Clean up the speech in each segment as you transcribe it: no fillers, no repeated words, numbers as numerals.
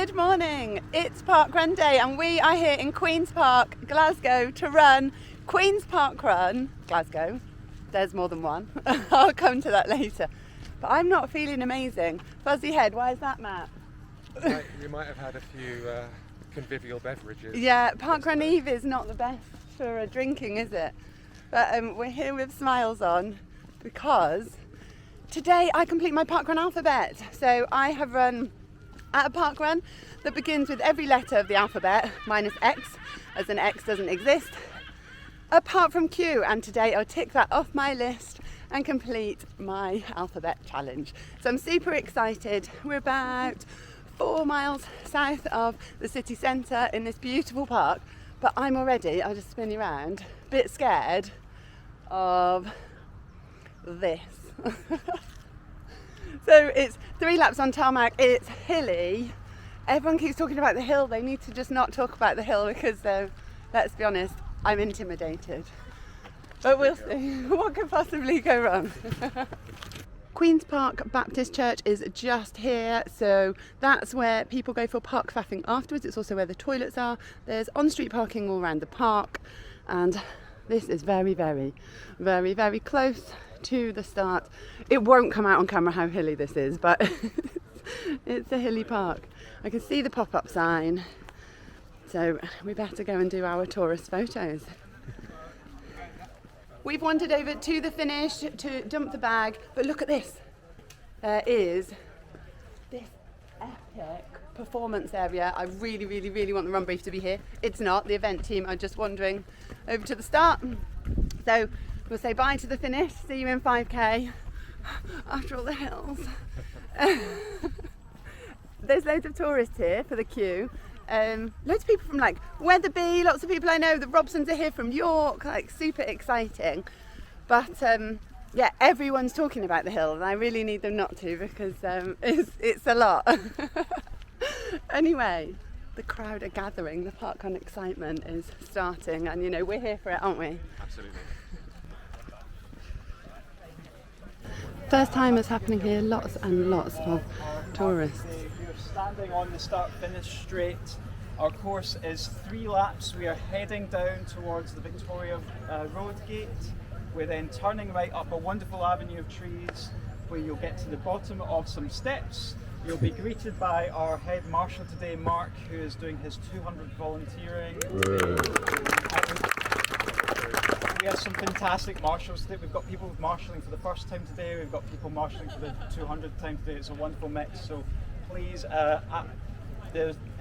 Good morning, it's Parkrun Day and we are here in Queen's Park, Glasgow to run Queen's Parkrun, Glasgow. There's more than one, I'll come to that later. But I'm not feeling amazing. Fuzzy head, why is that, Matt? You might have had a few convivial beverages. Yeah, Parkrun Eve is not the best for drinking, is it? But we're here with smiles on because today I complete my parkrun alphabet. So I have run at a parkrun that begins with every letter of the alphabet minus X, as an X doesn't exist, apart from Q, and today I'll tick that off my list and complete my alphabet challenge. So I'm super excited. We're about 4 miles south of the city centre in this beautiful park, but I'm already, I'll just spin you around, a bit scared of this. So it's 3 laps on tarmac, it's hilly. Everyone keeps talking about the hill, they need to just not talk about the hill because let's be honest, I'm intimidated. But we'll see, what could possibly go wrong? Queen's Park Baptist Church is just here, so that's where people go for park faffing afterwards. It's also where the toilets are. There's on-street parking all around the park, and this is very, very, very, very close to the start. It won't come out on camera how hilly this is, but it's a hilly park. I can see the pop-up sign, so we better go and do our tourist photos. We've wandered over to the finish to dump the bag, but look at this. There is this epic performance area. I really, really, really want the run brief to be here. It's not. The event team are just wandering over to the start. So we'll say bye to the finish. See you in 5K after all the hills. There's loads of tourists here for the queue. Loads of people from like Wetherby, lots of people I know. The Robsons are here from York, like super exciting. But yeah, everyone's talking about the hill and I really need them not to because it's a lot. Anyway, the crowd are gathering, the parkrun excitement is starting, and you know, we're here for it, aren't we? Absolutely. First time it's happening here, lots and lots of tourists. We're standing on the start-finish straight. Our course is 3 laps. We are heading down towards the Victoria Road gate. We're then turning right up a wonderful avenue of trees where you'll get to the bottom of some steps. You'll be greeted by our head marshal today, Mark, who is doing his 200 volunteering. We have some fantastic marshals today. We've got people marshalling for the first time today. We've got people marshalling for the 200th time today. It's a wonderful mix. So please,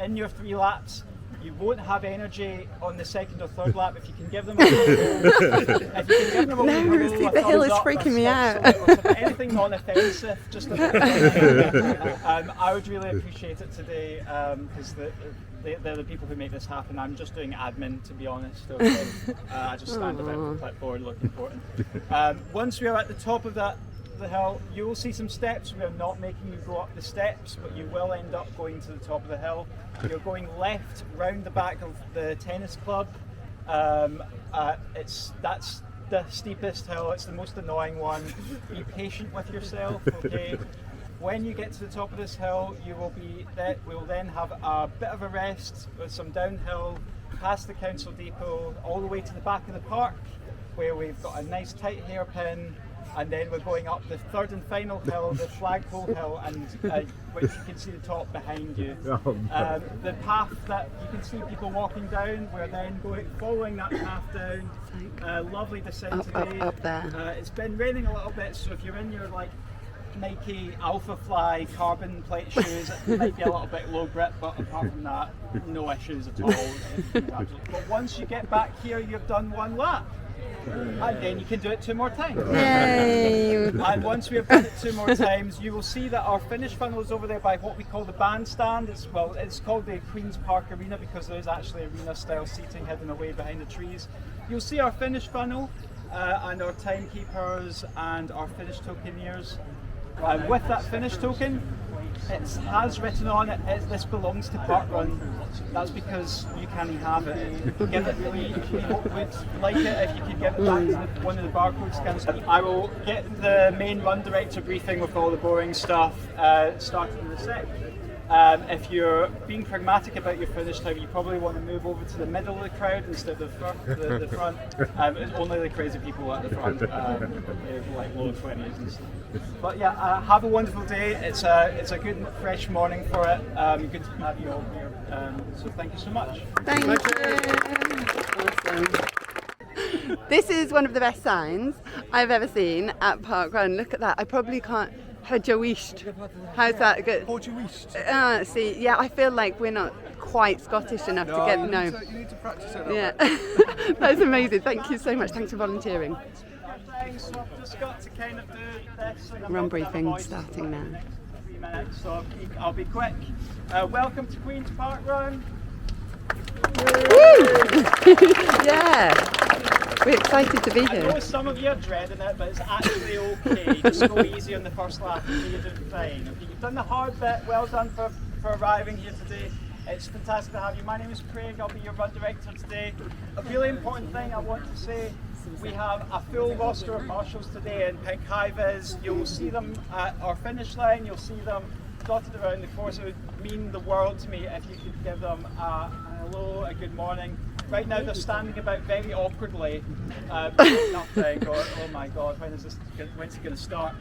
in your 3 laps, you won't have energy on the 2nd or 3rd lap. If you can give them a little, the hill is freaking me out. Anything non-offensive, just I would really appreciate it today because they're the people who make this happen. I'm just doing admin, to be honest. Okay? I just stand about the clipboard, look important. Once we are at the top of the hill, you will see some steps. We are not making you go up the steps, but you will end up going to the top of the hill. You're going left round the back of the tennis club. That's the steepest hill. It's the most annoying one. Be patient with yourself, okay? When you get to the top of this hill, we'll then have a bit of a rest with some downhill past the council depot all the way to the back of the park, where we've got a nice tight hairpin. And then we're going up the 3rd and final hill, the flagpole hill, and which you can see the top behind you. The path that you can see people walking down, we're then following that path down. Lovely descent today. Up there. It's been raining a little bit, so if you're in your like Nike Alpha Fly carbon plate shoes, it might be a little bit low grip, but apart from that, no issues at all. But once you get back here, you've done 1 lap. And then you can do it 2 more times. Yay! And once we have done it 2 more times, you will see that our finish funnel is over there by what we call the bandstand. It's called the Queen's Park Arena because there is actually arena-style seating hidden away behind the trees. You'll see our finish funnel and our timekeepers and our finish tokeneers. And with that finish token, it has written on it, this belongs to Parkrun. That's because you can have it. Give it, we would like it if you could give it back to one of the barcode scanners. I will get the main run director briefing with all the boring stuff starting in a sec. If you're being pragmatic about your finish time, you probably want to move over to the middle of the crowd instead of the front. It's only the crazy people at the front, like low 20s and stuff. But yeah, have a wonderful day. It's a good fresh morning for it. Good to have you all here. So thank you so much. Thank you. Awesome. This is one of the best signs I've ever seen at parkrun. Look at that. I probably can't. Hajawisht. How's that good? See, yeah, I feel like we're not quite Scottish enough to get. No. You need to practice it. Yeah. That's amazing. Thank you so much. Thanks for volunteering. Run briefing starting now. 3 minutes, so I'll be quick. Welcome to Queen's Parkrun. Yeah. We're excited to be I know here. some of you are dreading it, but it's actually okay. Just go easy on the first lap and you're doing fine. Okay, you've done the hard bit. Well done for arriving here today. It's fantastic to have you. My name is Craig. I'll be your run director today. A really important thing I want to say, we have a full roster of marshals today in pink high-vis. You'll see them at our finish line. You'll see them dotted around the course. It would mean the world to me if you could give them a hello, a good morning. Right now they're standing about very awkwardly, nothing, or oh my god, when's it going to start?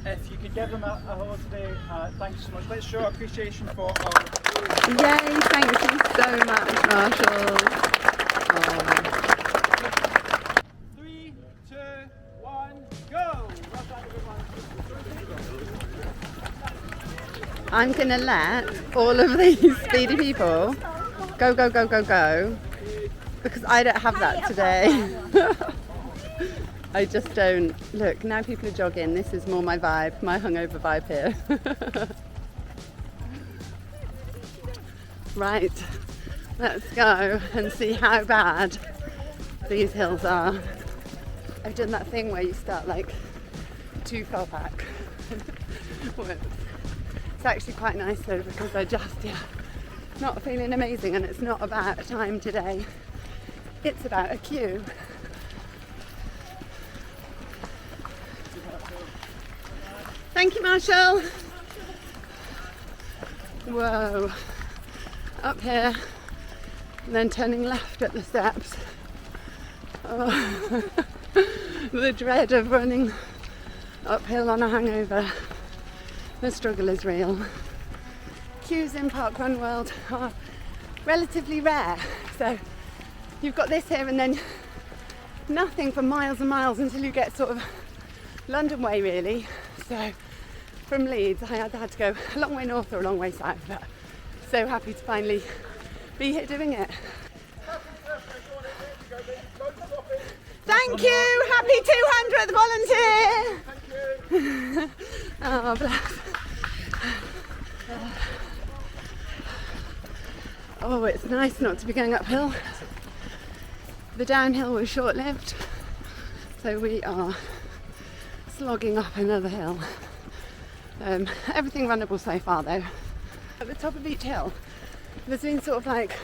If you could give them a hello today, thank you so much. Let's show our appreciation for our... Yay, thank you so much, Marshall. 3, 2, 1, go! Well done, everyone. I'm going to let all of these speedy people go, because I don't have that today. I just don't. Look, now people are jogging. This is more my vibe, my hungover vibe here. Right, let's go and see how bad these hills are. I've done that thing where you start like too far back. It's actually quite nice though, because I just, not feeling amazing, and it's not about a time today. It's about a queue. Thank you, Marshall. Whoa. Up here, and then turning left at the steps. Oh. The dread of running uphill on a hangover. The struggle is real. Queues in parkrun world are relatively rare, so you've got this here and then nothing for miles and miles until you get sort of London way really. So from Leeds I either had to go a long way north or a long way south, but so happy to finally be here doing it. Thank you! Happy 200th volunteer! Oh bless. Oh, it's nice not to be going uphill. The downhill was short-lived, so we are slogging up another hill. Everything runnable so far though. At the top of each hill, there's been sort of like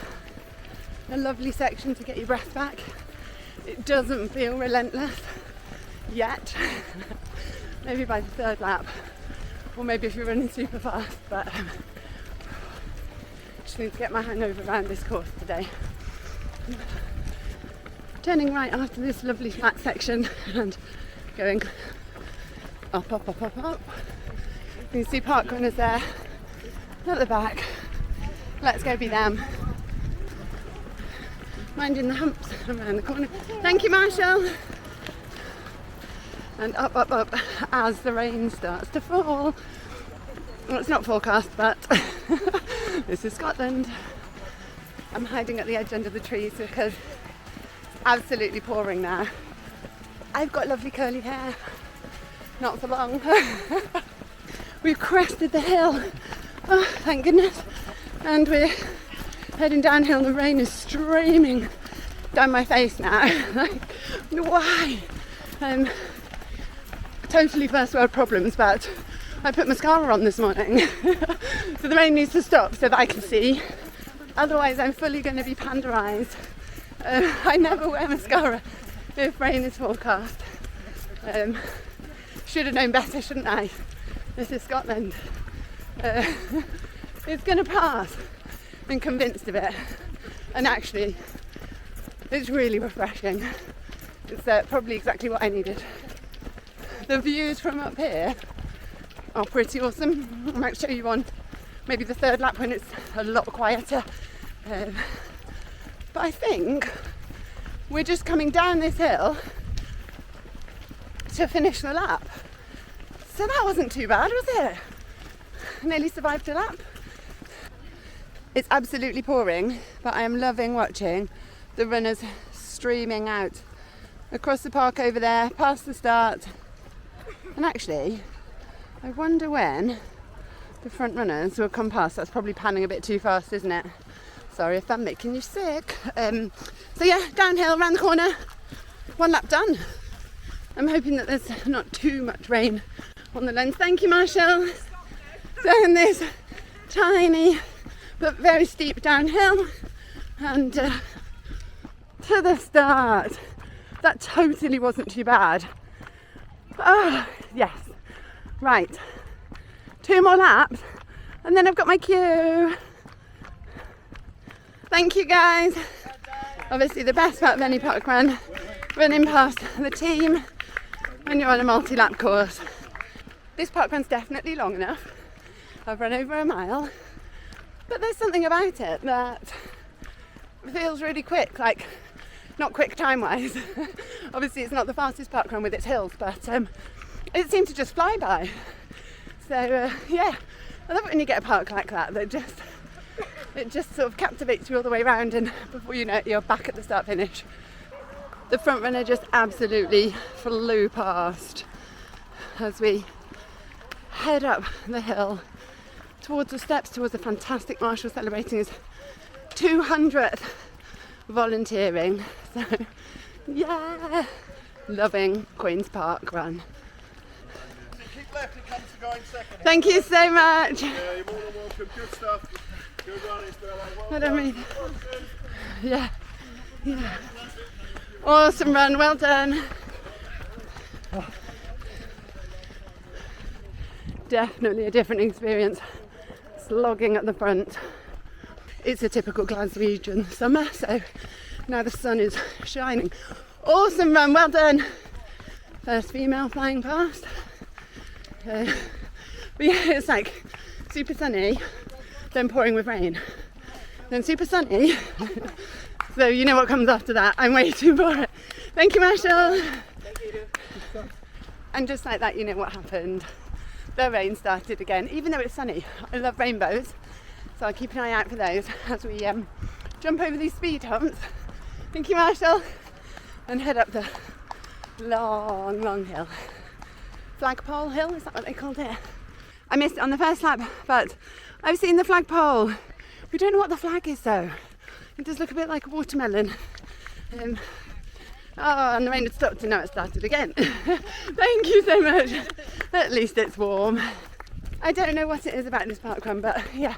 a lovely section to get your breath back. It doesn't feel relentless yet. Maybe by the third lap, or maybe if you're running super fast, but just need to get my hangover around this course today. Turning right after this lovely flat section and going up. You can see parkrunners there at the back. Let's go be them. Minding the humps around the corner. Thank you, Marshall. And up as the rain starts to fall. Well, it's not forecast, but this is Scotland. I'm hiding at the edge under the trees because it's absolutely pouring now. I've got lovely curly hair. Not for long. We've crested the hill. Oh, thank goodness. And we're heading downhill. The rain is streaming down my face now. Like, why? Totally first world problems, but I put mascara on this morning. So the rain needs to stop so that I can see. Otherwise I'm fully going to be panderized. I never wear mascara if rain is forecast. Should have known better, shouldn't I? This is Scotland. it's going to pass. I'm convinced of it. And actually, it's really refreshing. It's probably exactly what I needed. The views from up here are pretty awesome. I might show you on maybe the third lap when it's a lot quieter. But I think we're just coming down this hill to finish the lap. So that wasn't too bad, was it? Nearly survived a lap. It's absolutely pouring, but I am loving watching the runners streaming out across the park over there, past the start. And actually, I wonder when the front runners will come past. That's probably panning a bit too fast, isn't it? Sorry if I'm making you sick. So yeah, downhill, round the corner, one lap done. I'm hoping that there's not too much rain on the lens. Thank you, Marshall. Down this tiny but very steep downhill and to the start. That totally wasn't too bad. Oh, yes. Right. 2 more laps and then I've got my cue. Thank you, guys. Obviously the best part of any parkrun, running past the team when you're on a multi-lap course. This parkrun's definitely long enough. I've run over a mile, but there's something about it that feels really quick, like not quick time-wise. Obviously it's not the fastest parkrun with its hills, but it seemed to just fly by. So yeah, I love it when you get a park like that it just sort of captivates you all the way around, and before you know it, you're back at the start finish. The front runner just absolutely flew past as we head up the hill towards the steps, towards the fantastic Marshall celebrating his 200th volunteering. So yeah, loving Queen's Park run. Keep left, it comes to going second. Thank you so much. Yeah, you're more than welcome. Good stuff. Good run, Isabella. Well I don't done. mean, yeah. Awesome run, well done. Definitely a different experience slogging at the front. It's a typical Glaswegian summer, so now the sun is shining. Awesome run, well done. First female flying past. But yeah, it's like super sunny, then pouring with rain, then super sunny. So you know what comes after that. I'm waiting for it. Thank you, Marshall. Thank you. And just like that, you know what happened. The rain started again, even though it's sunny. I love rainbows, so I'll keep an eye out for those as we jump over these speed humps. Thank you, Marshall. And head up the long hill. Flagpole Hill, is that what they called it? I missed it on the first lap, but I've seen the flagpole. We don't know what the flag is though. It does look a bit like a watermelon. Oh, and the rain had stopped and now it started again. Thank you so much. At least it's warm. I don't know what it is about this parkrun, but yeah,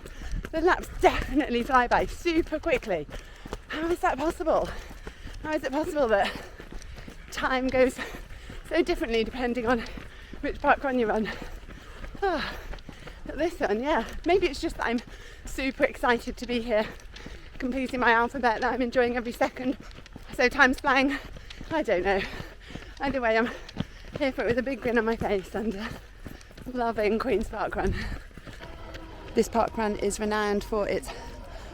the laps definitely fly by super quickly. How is that possible? How is it possible that time goes so differently depending on which parkrun you run? Oh, but this one, yeah. Maybe it's just that I'm super excited to be here, completing my alphabet, that I'm enjoying every second. So time's flying. I don't know. Either way, I'm here for it with a big grin on my face and loving Queen's Park Run. This parkrun is renowned for its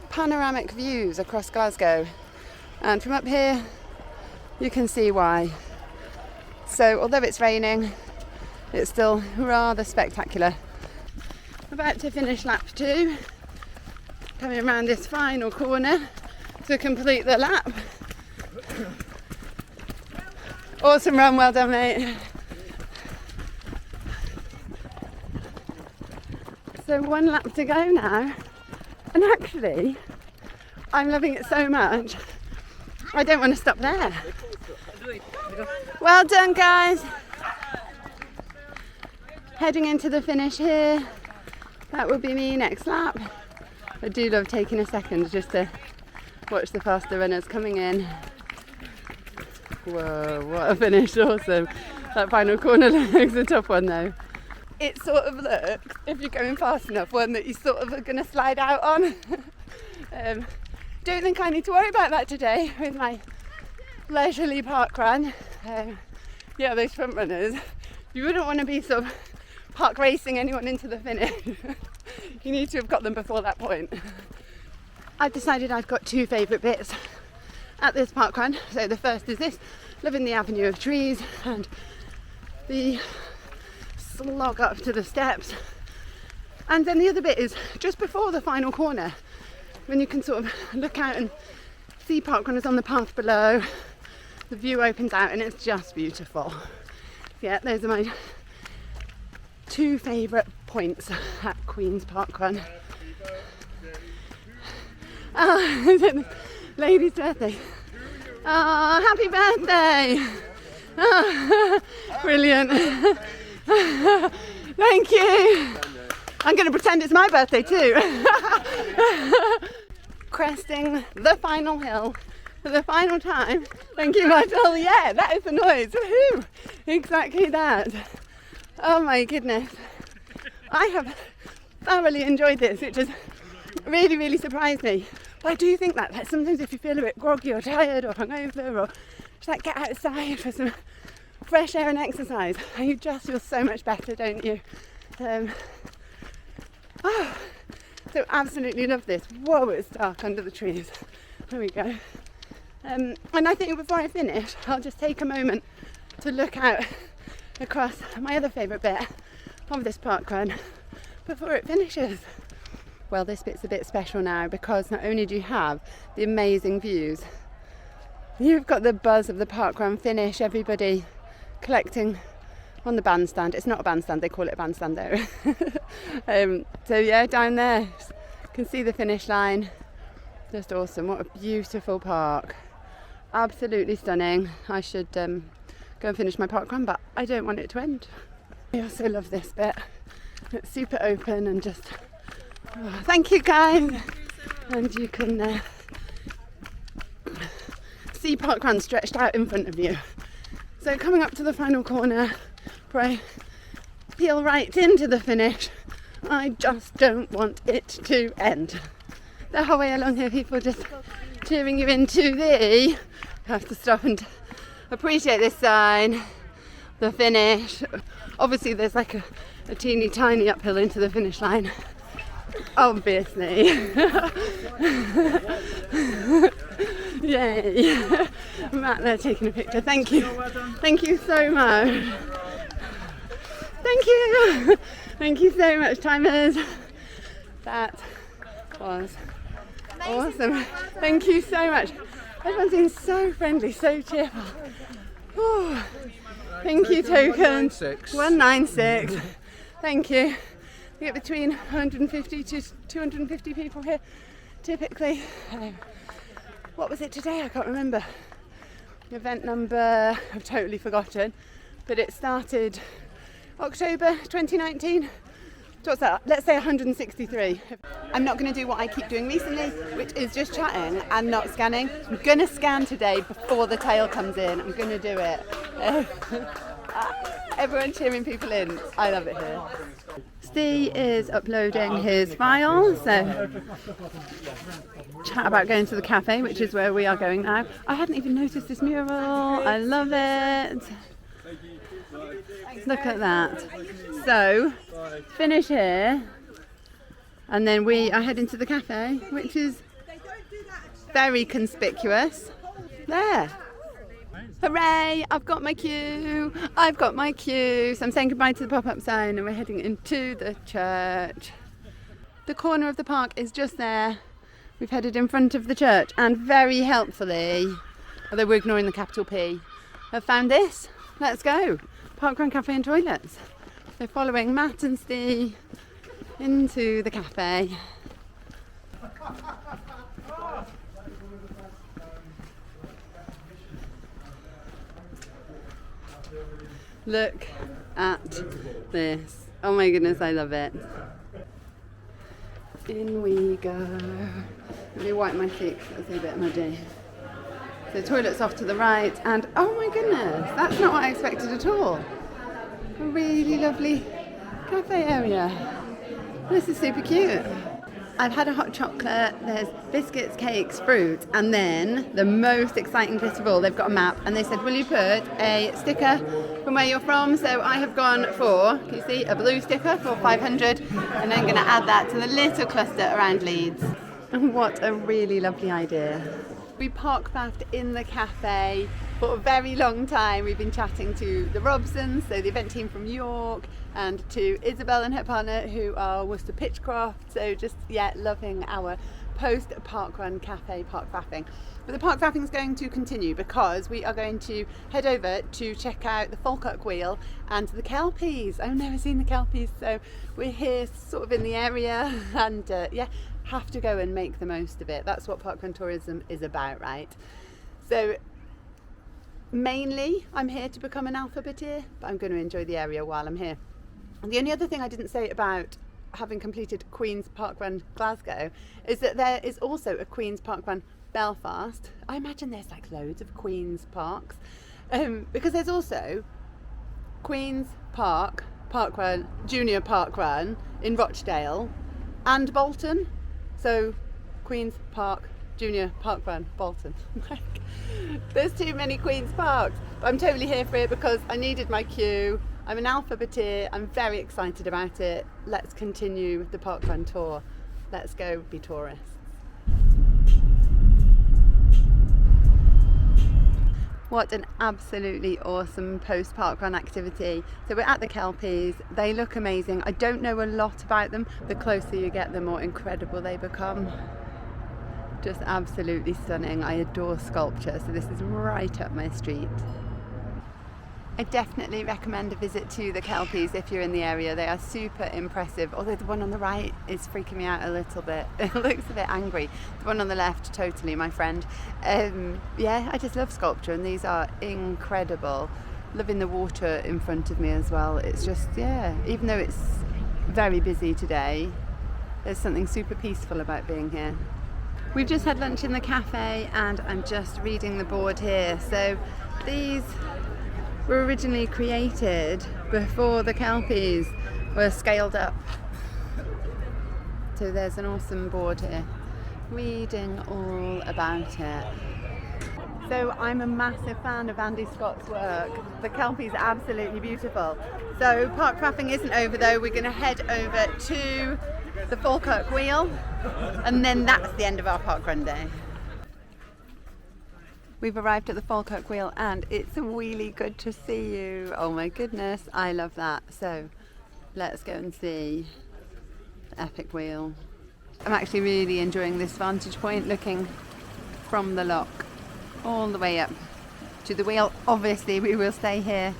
panoramic views across Glasgow, and from up here you can see why. So although it's raining, it's still rather spectacular. About to finish lap 2, coming around this final corner to complete the lap. Awesome run, well done, mate. So 1 lap to go now, and actually I'm loving it so much I don't want to stop there. Well done, guys. Heading into the finish here. That will be me next lap. I do love taking a second just to watch the faster runners coming in. Whoa, what a finish, awesome. That final corner looks a tough one though. it sort of looks, if you're going fast enough, one that you sort of are going to slide out on. Don't think I need to worry about that today with my leisurely park run. Yeah, those front runners, you wouldn't want to be sort of park racing anyone into the finish. You need to have got them before that point. I've decided I've got two favourite bits at this park run. So the first is this, loving the avenue of trees and the slog up to the steps. And then the other bit is just before the final corner, when you can sort of look out and see park runners on the path below. The view opens out and it's just beautiful. Yeah, those are my two favourite points at Queen's Park Run. Oh, lady's birthday. Oh, happy birthday! Oh, brilliant. Thank you. I'm going to pretend it's my birthday too. Cresting the final hill for the final time. Thank you, Michael. Yeah, that is the noise. Woohoo! Exactly that. Oh my goodness. I have thoroughly enjoyed this, which has really, really surprised me. But I do think that sometimes if you feel a bit groggy or tired or hungover, or just like get outside for some fresh air and exercise, and you just feel so much better, don't you? So absolutely love this. Whoa, it's dark under the trees. There we go. And I think before I finish, I'll just take a moment to look out across my other favourite bit of this park run before it finishes. Well, this bit's a bit special now because not only do you have the amazing views, you've got the buzz of the park run finish, everybody collecting on the bandstand. It's not a bandstand, they call it a bandstand there. So yeah, down there, you can see the finish line. Just awesome. What a beautiful park. Absolutely stunning. I should go and finish my park run, but I don't want it to end. I also love this bit. It's super open and just thank you guys. And you can see park run stretched out in front of you. So coming up to the final corner, where I peel right into the finish, I just don't want it to end. The whole way along here, people just cheering you into the. I have to stop and appreciate this sign, the finish. Obviously, there's like a teeny tiny uphill into the finish line. Obviously. Yay. Matt there taking a picture. Thank you. Thank you so much. Thank you. Thank you so much, timers. That was awesome. Thank you so much. Everyone's been so friendly, so cheerful. Oh, thank you, tokens. 196. Thank you. We get between 150 to 250 people here, typically. What was it today? I can't remember. Event number, I've totally forgotten. But it started October 2019. What's that? Let's say 163. I'm not going to do what I keep doing recently, which is just chatting and not scanning. I'm going to scan today before the tail comes in. I'm going to do it. Everyone cheering people in. I love it here. Steve is uploading his file, so chat about going to the cafe, which is where we are going now. I hadn't even noticed this mural. I love it. Look at that. So, finish here, and then we are heading to the cafe, which is very conspicuous. There. Hooray! I've got my queue. I've got my queue. So I'm saying goodbye to the pop-up sign, and we're heading into the church. The corner of the park is just there. We've headed in front of the church, and very helpfully, although we're ignoring the capital P, I've found this. Let's go. Parkrun Cafe and Toilets. So following Matt and Steve into the cafe. Look at this. Oh my goodness, I love it. In we go. Let me wipe my feet because it's a bit muddy. The toilet's off to the right, and oh my goodness, that's not what I expected at all. A really lovely cafe area. This is super cute. I've had a hot chocolate, there's biscuits, cakes, fruit, and then the most exciting bit of all, they've got a map and they said, will you put a sticker from where you're from? So I have gone for, can you see, a blue sticker for 500, and then going to add that to the little cluster around Leeds. And what a really lovely idea. We park faffed in the cafe for a very long time. We've been chatting to the Robsons, so the event team from York, and to Isabel and her partner who are Worcester Pitchcroft. So just, yeah, loving our post parkrun cafe park faffing. But the park faffing is going to continue because we are going to head over to check out the Falkirk Wheel and the Kelpies. I've never seen the Kelpies, so we're here sort of in the area and yeah, have to go and make the most of it. That's what parkrun tourism is about, right? So mainly I'm here to become an Alphabeteer, but I'm going to enjoy the area while I'm here. And the only other thing I didn't say about having completed Queen's Parkrun Glasgow is that there is also a Queen's Parkrun Belfast. I imagine there's like loads of Queen's Parks, because there's also Queen's Parkrun, Junior Parkrun in Rochdale and Bolton. So Queen's Park, Junior Parkrun, Bolton. There's too many Queen's Parks, but I'm totally here for it because I needed my cue. I'm an Alphabeteer, I'm very excited about it. Let's continue the parkrun tour. Let's go be tourists. What an absolutely awesome post-parkrun activity. So we're at the Kelpies, they look amazing. I don't know a lot about them. The closer you get, the more incredible they become. Just absolutely stunning. I adore sculpture, so this is right up my street. I definitely recommend a visit to the Kelpies if you're in the area. They are super impressive, although the one on the right is freaking me out a little bit. It looks a bit angry. The one on the left, totally my friend. Yeah, I just love sculpture and these are incredible. Loving the water in front of me as well. It's just, yeah, even though it's very busy today, there's something super peaceful about being here. We've just had lunch in the cafe and I'm just reading the board here. So these were originally created before the Kelpies were scaled up. So there's an awesome board here, reading all about it. So I'm a massive fan of Andy Scott's work. The Kelpies are absolutely beautiful. So park faffing isn't over though. We're going to head over to the Falkirk Wheel and then that's the end of our parkrun day. We've arrived at the Falkirk Wheel and it's really good to see you. Oh my goodness, I love that. So let's go and see the epic wheel. I'm actually really enjoying this vantage point, looking from the lock all the way up to the wheel. Obviously we will stay here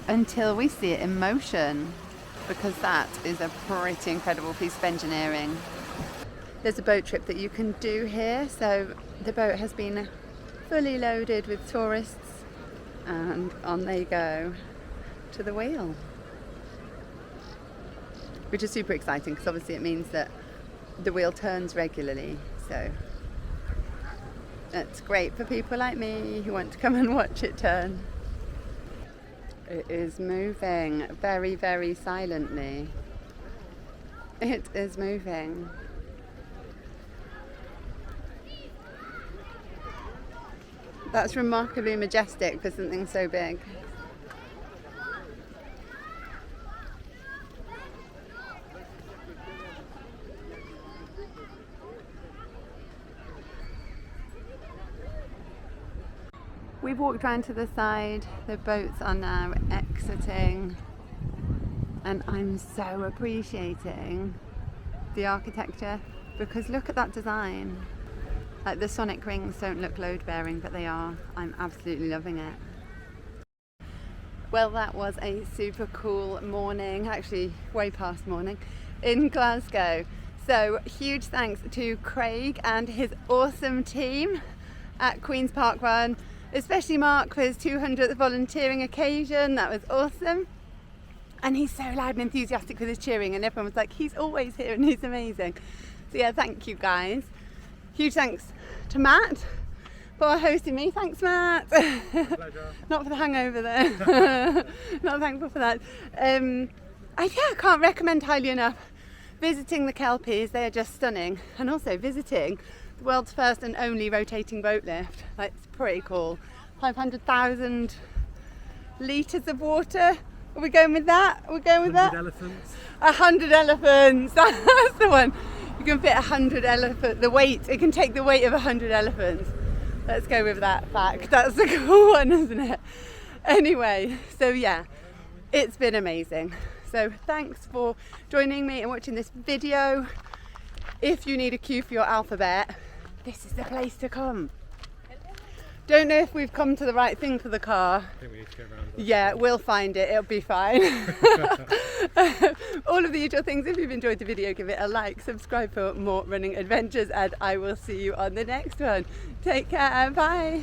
until we see it in motion because that is a pretty incredible piece of engineering. There's a boat trip that you can do here. So the boat has been fully loaded with tourists and on they go to the wheel, which is super exciting because obviously it means that the wheel turns regularly, so that's great for people like me who want to come and watch it turn. It is moving very, very silently. It is moving. That's remarkably majestic for something so big. We've walked round to the side, the boats are now exiting, and I'm so appreciating the architecture because look at that design. Like the sonic rings don't look load bearing, but they are. I'm absolutely loving it. Well, that was a super cool morning, actually way past morning, in Glasgow. So huge thanks to Craig and his awesome team at Queen's Parkrun, especially Mark for his 200th volunteering occasion. That was awesome. And he's so loud and enthusiastic with his cheering and everyone was like, he's always here and he's amazing. So yeah, thank you guys. Huge thanks to Matt for hosting me. Thanks, Matt. Pleasure. Not for the hangover there. Not thankful for that. I can't recommend highly enough visiting the Kelpies. They are just stunning, and also visiting the world's first and only rotating boat lift. Like, it's pretty cool. 500,000 litres of water. Are we going with that? Are we going with that? 100 elephants. 100 elephants. That's the one. You can fit 100 elephants. The weight. It can take the weight of 100 elephants. Let's go with that fact. That's a cool one, isn't it? Anyway, so yeah, it's been amazing. So thanks for joining me and watching this video. If you need a cue for your alphabet, this is the place to come. Don't know if we've come to the right thing for the car. I think we need to go around. Yeah, we'll find it. It'll be fine. All of the usual things. If you've enjoyed the video, give it a like, subscribe for more running adventures, and I will see you on the next one. Take care. Bye.